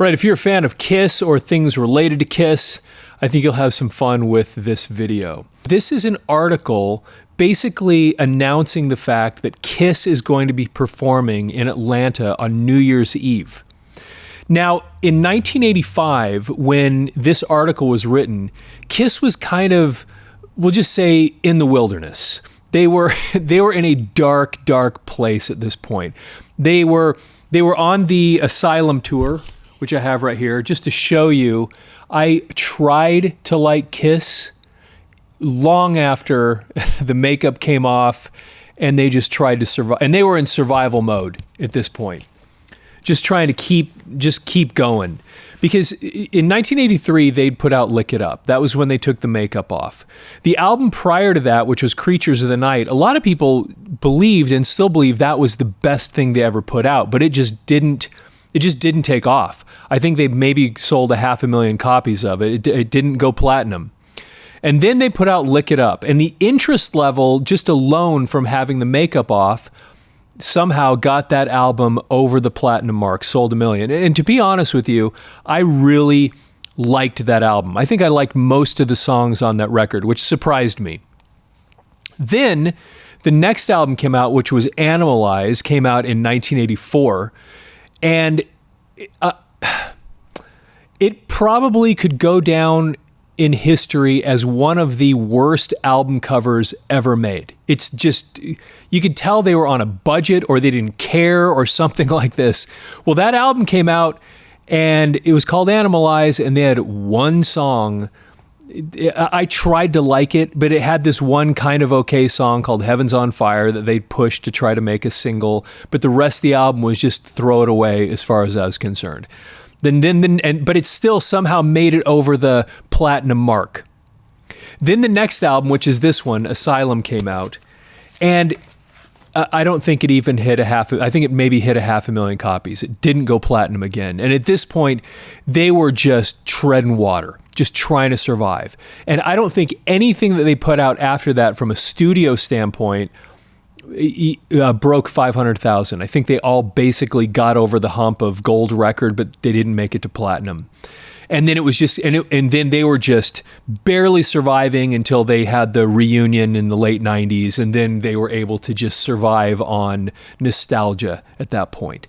Right, if you're a fan of Kiss or things related to Kiss, I think you'll have some fun with this video. This is an article basically announcing the fact that Kiss is going to be performing in Atlanta on New Year's Eve. Now, in 1985, when this article was written, Kiss was kind of, we'll just say, in the wilderness. They were in a dark, dark place at this point. They were on the Asylum tour, which I have right here, just to show you. I tried to like Kiss long after the makeup came off, and they just tried to survive. And they were in survival mode at this point, just trying to keep going. Because in 1983, they'd put out Lick It Up. That was when they took the makeup off. The album prior to that, which was Creatures of the Night, a lot of people believed and still believe that was the best thing they ever put out, but it just didn't take off. I think they maybe sold 500,000 copies of it. It didn't go platinum. And then they put out Lick It Up. And the interest level, just alone from having the makeup off, somehow got that album over the platinum mark, sold 1 million. And to be honest with you, I really liked that album. I think I liked most of the songs on that record, which surprised me. Then the next album came out, which was Animalize, came out in 1984. And it probably could go down in history as one of the worst album covers ever made. It's just, you could tell they were on a budget or they didn't care or something like this. Well, that album came out and it was called Animalize, and they had one song. I tried to like it, but it had this one kind of okay song called Heaven's on Fire that they pushed to try to make a single, but the rest of the album was just throw it away as far as I was concerned. But it still somehow made it over the platinum mark. Then the next album, which is this one, Asylum, came out, and I don't think it even hit I think it maybe hit 500,000 copies. It didn't go platinum again. And at this point, they were just treading water, just trying to survive. And I don't think anything that they put out after that from a studio standpoint broke 500,000. I think they all basically got over the hump of gold record, but they didn't make it to platinum. And then it was just, and then they were just barely surviving until they had the reunion in the late 90s, and then they were able to just survive on nostalgia at that point.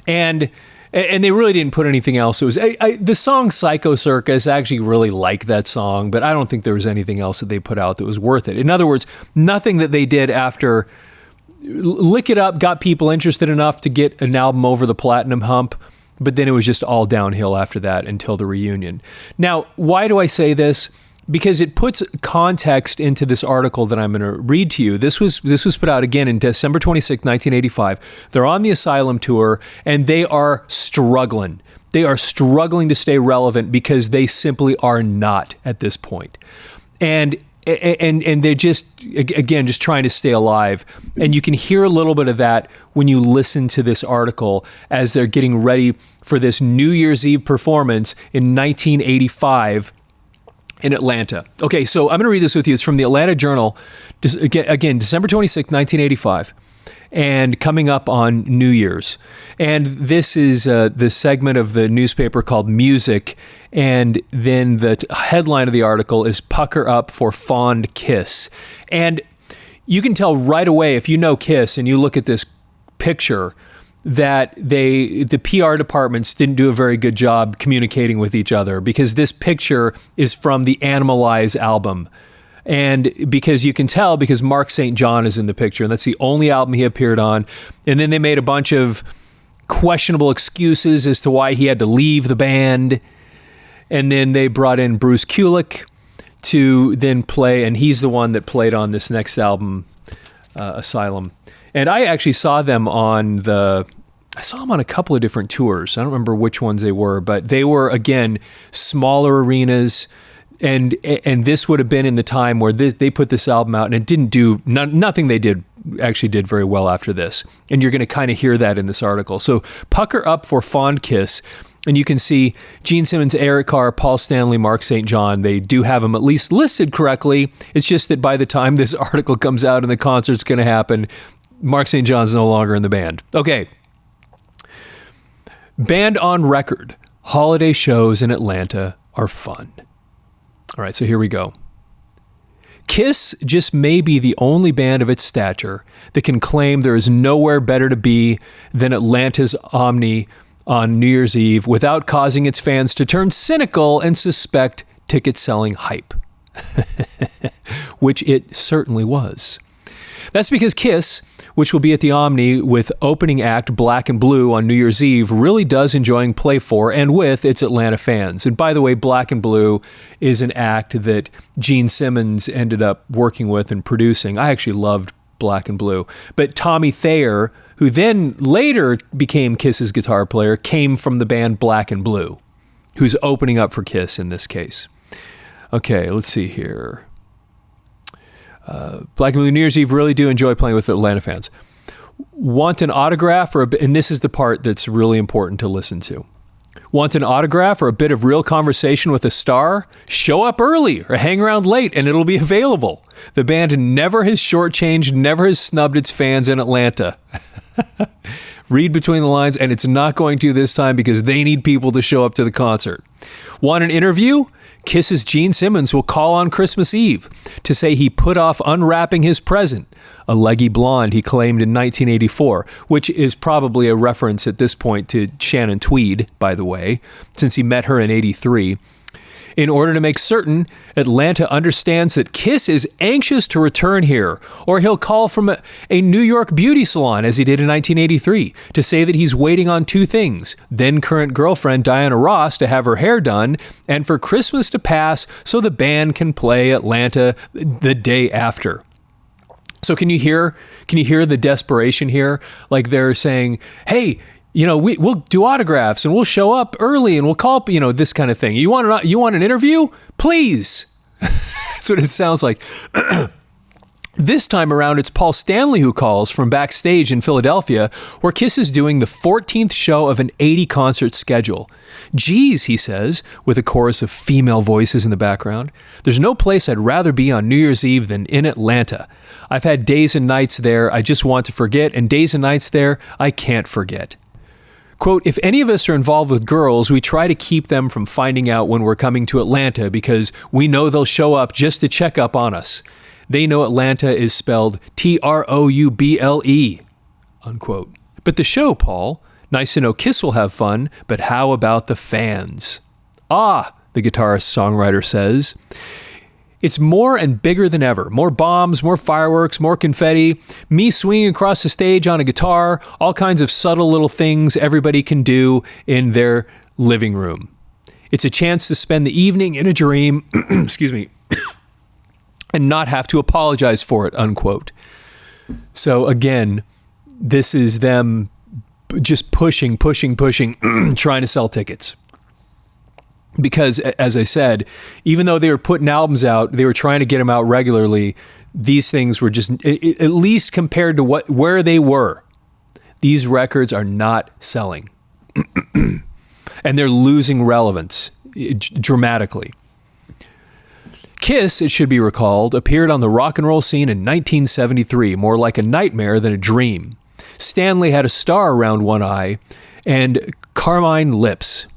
And they really didn't put anything else. It was the song Psycho Circus. I actually really like that song, but I don't think there was anything else that they put out that was worth it. In other words, nothing that they did after Lick It Up got people interested enough to get an album over the platinum hump, but then it was just all downhill after that until the reunion. Now, why do I say this? Because it puts context into this article that I'm going to read to you. This was put out again in December 26, 1985. They're on the Asylum tour, and they are struggling. They are struggling to stay relevant because they simply are not at this point. And they're just, again, just trying to stay alive. And you can hear a little bit of that when you listen to this article as they're getting ready for this New Year's Eve performance in 1985 in Atlanta. Okay, so I'm going to read this with you. It's from the Atlanta Journal, again, December 26, 1985, and coming up on New Year's. And this is the segment of the newspaper called Music, and then the headline of the article is Pucker Up for Fond Kiss. And you can tell right away, if you know Kiss and you look at this picture, that the PR departments didn't do a very good job communicating with each other, because this picture is from the Animalize album. And because you can tell, because Mark St. John is in the picture, and that's the only album he appeared on. And then they made a bunch of questionable excuses as to why he had to leave the band. And then they brought in Bruce Kulick to then play, and he's the one that played on this next album, Asylum. And I actually saw them on a couple of different tours. I don't remember which ones they were, but they were, again, smaller arenas. And this would have been in the time where they put this album out, and it didn't do, nothing they did actually did very well after this. And you're going to kind of hear that in this article. So Pucker Up for Fond Kiss. And you can see Gene Simmons, Eric Carr, Paul Stanley, Mark St. John. They do have them at least listed correctly. It's just that by the time this article comes out and the concert's going to happen, Mark St. John's no longer in the band. Okay. Band on record. holiday shows in Atlanta are fun. All right, so here we go. Kiss just may be the only band of its stature that can claim there is nowhere better to be than Atlanta's Omni on New Year's Eve without causing its fans to turn cynical and suspect ticket-selling hype, which it certainly was. That's because Kiss, which will be at the Omni with opening act Black and Blue on New Year's Eve, really does enjoy play for and with its Atlanta fans. And by the way, Black and Blue is an act that Gene Simmons ended up working with and producing. I actually loved Black and Blue. But Tommy Thayer, who then later became Kiss's guitar player, came from the band Black and Blue, who's opening up for Kiss in this case. Okay, let's see here. Black and Blue New Year's Eve really do enjoy playing with Atlanta fans. Want an autograph and this is the part that's really important to listen to. Want an autograph or a bit of real conversation with a star? Show up early or hang around late and it'll be available. The band never has shortchanged, never has snubbed its fans in Atlanta. Read between the lines, and it's not going to this time because they need people to show up to the concert. Want an interview? Kiss's Gene Simmons will call on Christmas Eve to say he put off unwrapping his present, a leggy blonde he claimed in 1984, which is probably a reference at this point to Shannon Tweed, by the way, since he met her in 83. In order to make certain Atlanta understands that Kiss is anxious to return here, or he'll call from a New York beauty salon, as he did in 1983, to say that he's waiting on two things: then current girlfriend Diana Ross to have her hair done, and for Christmas to pass so the band can play Atlanta the day after. So can you hear the desperation here? Like they're saying, hey, we'll do autographs and we'll show up early and we'll call, this kind of thing. You want an interview? Please. That's what it sounds like. This time around, it's Paul Stanley who calls from backstage in Philadelphia, where Kiss is doing the 14th show of an 80-concert schedule. Geez, he says, with a chorus of female voices in the background, there's no place I'd rather be on New Year's Eve than in Atlanta. I've had days and nights there I just want to forget, and days and nights there I can't forget. Quote, if any of us are involved with girls, we try to keep them from finding out when we're coming to Atlanta because we know they'll show up just to check up on us. They know Atlanta is spelled Trouble, unquote. But the show, Paul, nice to know Kiss will have fun, but how about the fans? The guitarist-songwriter says. It's more and bigger than ever. More bombs, more fireworks, more confetti, me swinging across the stage on a guitar, all kinds of subtle little things everybody can do in their living room. It's a chance to spend the evening in a dream, excuse me, and not have to apologize for it, unquote. So again, this is them just pushing, trying to sell tickets. Because, as I said, even though they were putting albums out, they were trying to get them out regularly. These things were just, at least compared to where they were, these records are not selling. And they're losing relevance dramatically. Kiss, it should be recalled, appeared on the rock and roll scene in 1973, more like a nightmare than a dream. Stanley had a star around one eye and carmine lips.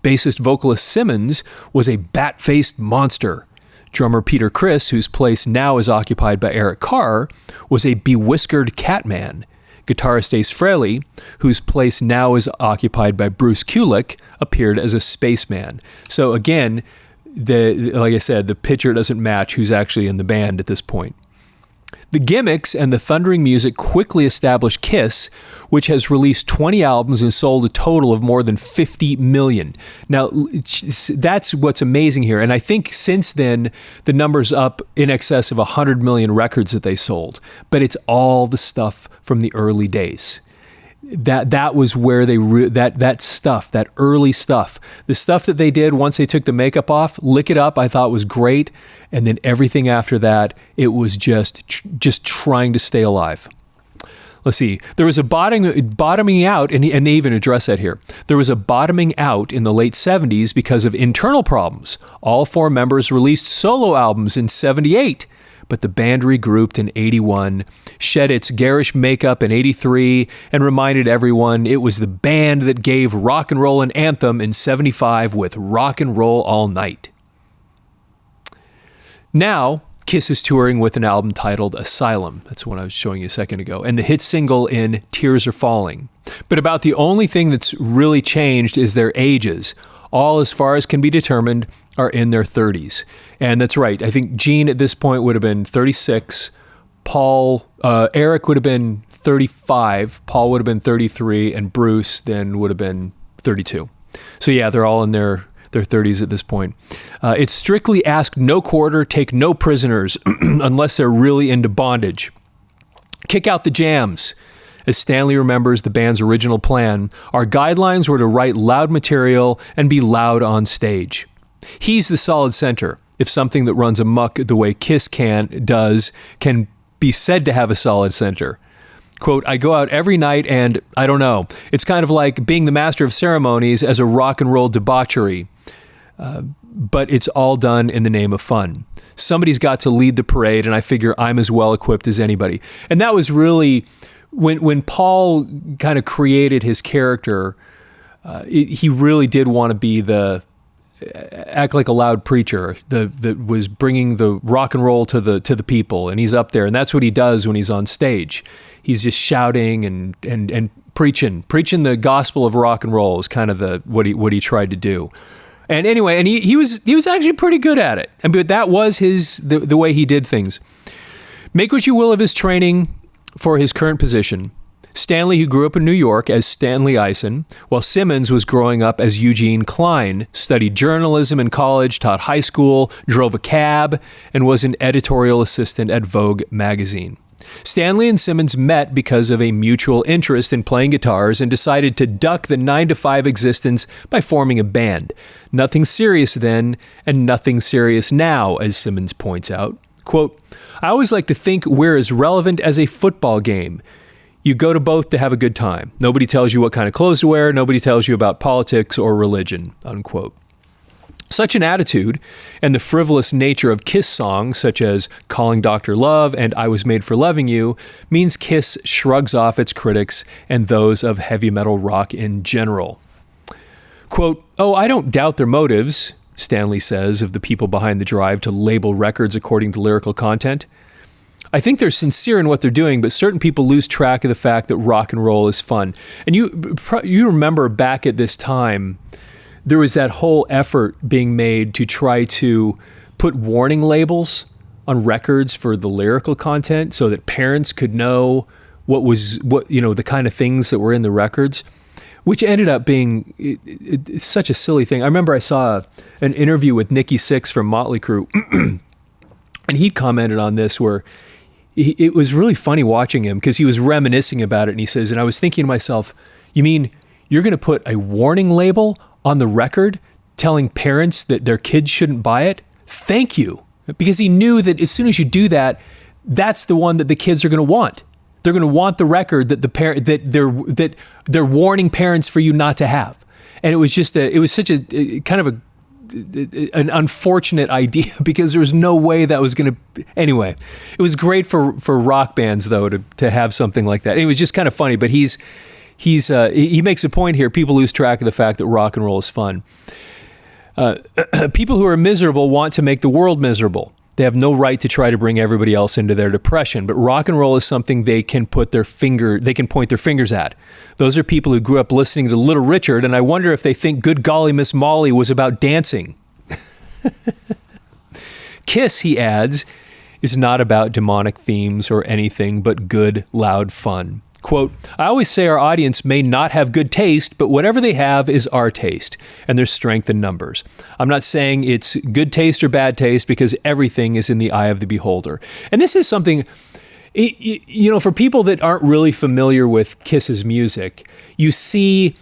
Bassist vocalist Simmons was a bat-faced monster. Drummer Peter Criss, whose place now is occupied by Eric Carr, was a bewhiskered catman. Guitarist Ace Frehley, whose place now is occupied by Bruce Kulick, appeared as a spaceman. So again, like I said, the picture doesn't match who's actually in the band at this point. The gimmicks and the thundering music quickly established Kiss, which has released 20 albums and sold a total of more than 50 million. Now, that's what's amazing here. And I think since then, the number's up in excess of 100 million records that they sold. But it's all the stuff from the early days. That was where they that early stuff, the stuff that they did once they took the makeup off, Lick It Up, I thought was great, and then everything after that, it was just trying to stay alive. Let's see. There was a bottoming out, and they even address that here. There was a bottoming out in the late 70s because of internal problems. All four members released solo albums in 78. but the band regrouped in 81, shed its garish makeup in 83, and reminded everyone it was the band that gave rock and roll an anthem in 75 with Rock and Roll All Night. Now, Kiss is touring with an album titled Asylum. That's the one I was showing you a second ago. And the hit single in Tears Are Falling. But about the only thing that's really changed is their ages. All, as far as can be determined, are in their 30s. And that's right. I think Gene at this point would have been 36. Eric would have been 35. Paul would have been 33. And Bruce then would have been 32. So yeah, they're all in their 30s at this point. It's strictly ask no quarter, take no prisoners, unless they're really into bondage. Kick out the jams. As Stanley remembers the band's original plan, our guidelines were to write loud material and be loud on stage. He's the solid center. If something that runs amok the way Kiss can be said to have a solid center. Quote, I go out every night and, I don't know, it's kind of like being the master of ceremonies as a rock and roll debauchery. But it's all done in the name of fun. Somebody's got to lead the parade, and I figure I'm as well equipped as anybody. And that was really, when Paul kind of created his character, he really did want to be act like a loud preacher that was bringing the rock and roll to the people, and he's up there, and that's what he does when he's on stage. He's just shouting and preaching the gospel of rock and roll is kind of what he tried to do. And anyway, and he was actually pretty good at it. But that was the way he did things. Make what you will of his training for his current position. Stanley, who grew up in New York as Stanley Eisen, while Simmons was growing up as Eugene Klein, studied journalism in college, taught high school, drove a cab, and was an editorial assistant at Vogue magazine. Stanley and Simmons met because of a mutual interest in playing guitars and decided to duck the 9-to-5 existence by forming a band. Nothing serious then, and nothing serious now, as Simmons points out. Quote, I always like to think we're as relevant as a football game. You go to both to have a good time. Nobody tells you what kind of clothes to wear. Nobody tells you about politics or religion, unquote. Such an attitude and the frivolous nature of Kiss songs, such as Calling Dr. Love and I Was Made for Loving You, means Kiss shrugs off its critics and those of heavy metal rock in general. Quote, oh, I don't doubt their motives, Stanley says of the people behind the drive to label records according to lyrical content. I think they're sincere in what they're doing, but certain people lose track of the fact that rock and roll is fun. And you remember back at this time, there was that whole effort being made to try to put warning labels on records for the lyrical content so that parents could know the kind of things that were in the records, which ended up being such a silly thing. I remember I saw an interview with Nikki Sixx from Motley Crue, and he commented on this where it was really funny watching him because he was reminiscing about it, and he says, and I was thinking to myself, you mean you're going to put a warning label on the record telling parents that their kids shouldn't buy it? Thank you. Because he knew that as soon as you do that, that's the one that the kids are going to want. They're going to want the record that they're warning parents for you not to have. And it was just such a kind of an unfortunate idea because there was no way that was going to. Anyway, it was great for rock bands though to have something like that. It was just kind of funny, but he makes a point here. People lose track of the fact that rock and roll is fun. People who are miserable want to make the world miserable. They have no right to try to bring everybody else into their depression, but rock and roll is something they can point their fingers at. Those are people who grew up listening to Little Richard, and I wonder if they think Good Golly Miss Molly was about dancing. Kiss, he adds, is not about demonic themes or anything but good, loud fun. Quote, I always say our audience may not have good taste, but whatever they have is our taste, and there's strength in numbers. I'm not saying it's good taste or bad taste because everything is in the eye of the beholder. And this is something, for people that aren't really familiar with Kiss's music, you see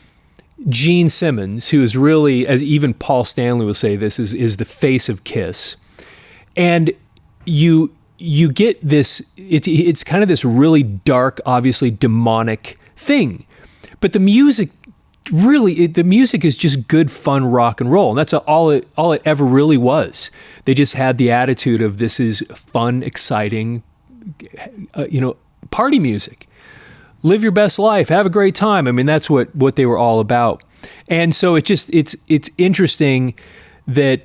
Gene Simmons, who is really, as even Paul Stanley will say this, is the face of Kiss. And you get this, it's kind of this really dark, obviously demonic thing. But the music really, the music is just good, fun rock and roll. And that's all it ever really was. They just had the attitude of, this is fun, exciting, party music. Live your best life, have a great time. I mean, that's what they were all about. And so it's interesting that,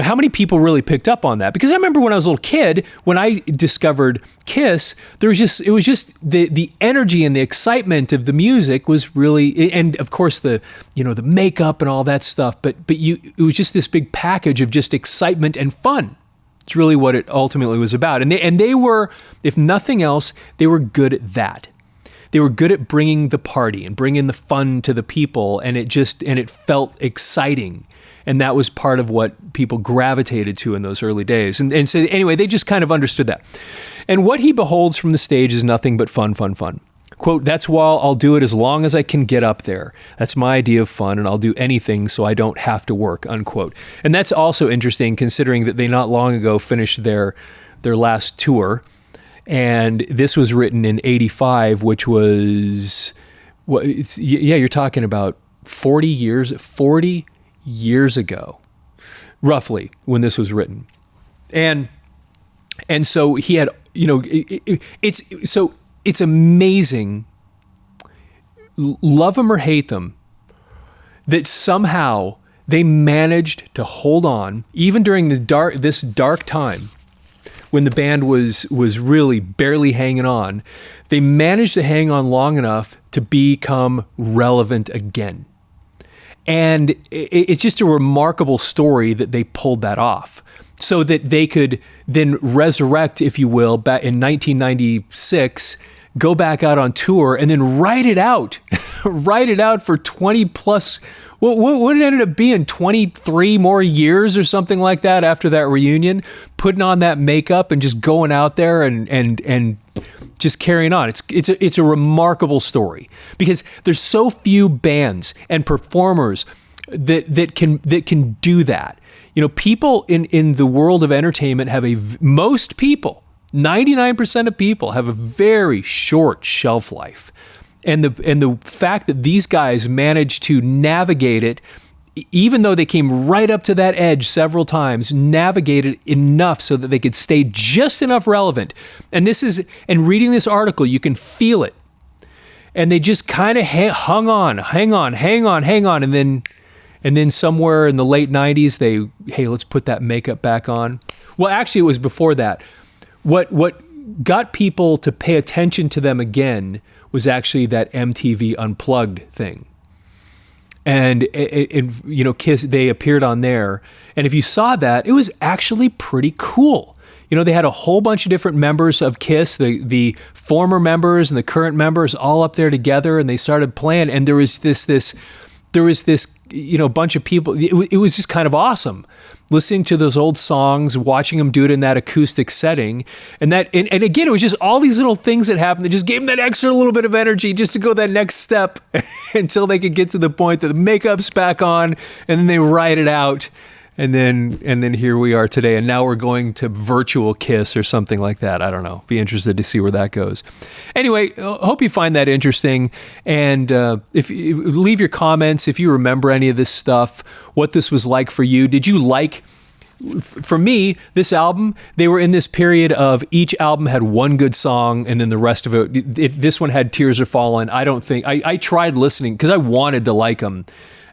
how many people really picked up on that? Because I remember when I was a little kid, when I discovered Kiss, it was just the energy and the excitement of the music was really, and of course the makeup and all that stuff, but it was just this big package of just excitement and fun. It's really what it ultimately was about. And they were, if nothing else, they were good at that. They were good at bringing the party and bringing the fun to the people, and it felt exciting. And that was part of what people gravitated to in those early days. And so anyway, they just kind of understood that. And what he beholds from the stage is nothing but fun, fun, fun. Quote, "That's why I'll do it as long as I can get up there. That's my idea of fun, and I'll do anything so I don't have to work," unquote. And that's also interesting, considering that they not long ago finished their last tour. And this was written in 85, which was, you're talking about 40 years ago, roughly, when this was written. And so he had, it's amazing, love them or hate them, that somehow they managed to hold on, even during this dark time, when the band was really barely hanging on. They managed to hang on long enough to become relevant again. And it's just a remarkable story that they pulled that off, so that they could then resurrect, if you will, back in 1996, go back out on tour and then write it out for 20 plus, what it ended up being, 23 more years or something like that after that reunion, putting on that makeup and just going out there and just carrying on. It's a remarkable story, because there's so few bands and performers that can do that. People in the world of entertainment most people, 99% of people, have a very short shelf life. And the fact that these guys managed to navigate it, even though they came right up to that edge several times, navigated enough so that they could stay just enough relevant. And reading this article, you can feel it. And they just kind of hung on. And then somewhere in the late 90s, hey, let's put that makeup back on. Well, actually, it was before that. What got people to pay attention to them again was actually that MTV Unplugged thing. And Kiss, they appeared on there. And if you saw that, it was actually pretty cool. They had a whole bunch of different members of Kiss, the former members and the current members, all up there together, and they started playing. And there was this bunch of people. It was just kind of awesome, listening to those old songs, watching them do it in that acoustic setting. And again, it was just all these little things that happened that just gave them that extra little bit of energy just to go that next step until they could get to the point that the makeup's back on, and then they ride it out. And then here we are today. And now we're going to virtual Kiss or something like that. I don't know. Be interested to see where that goes. Anyway, hope you find that interesting. And if leave your comments if you remember any of this stuff, what this was like for you. Did you like? For me, this album, they were in this period of each album had one good song, and then the rest of it. This one had Tears Are Falling. I tried listening because I wanted to like them.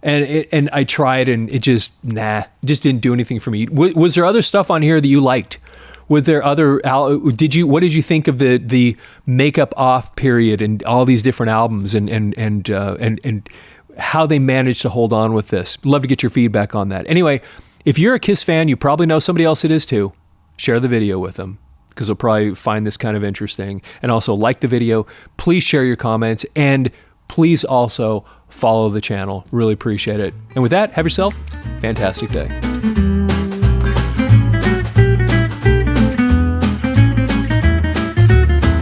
And I tried, and it just didn't do anything for me. Was there other stuff on here that you liked? Was there other? What did you think of the makeup off period and all these different albums and how they managed to hold on with this? Love to get your feedback on that. Anyway, if you're a Kiss fan, you probably know somebody else that is too. Share the video with them, because they'll probably find this kind of interesting. And also like the video. Please share your comments, and please also follow the channel. Really appreciate it. And with that, have yourself a fantastic day.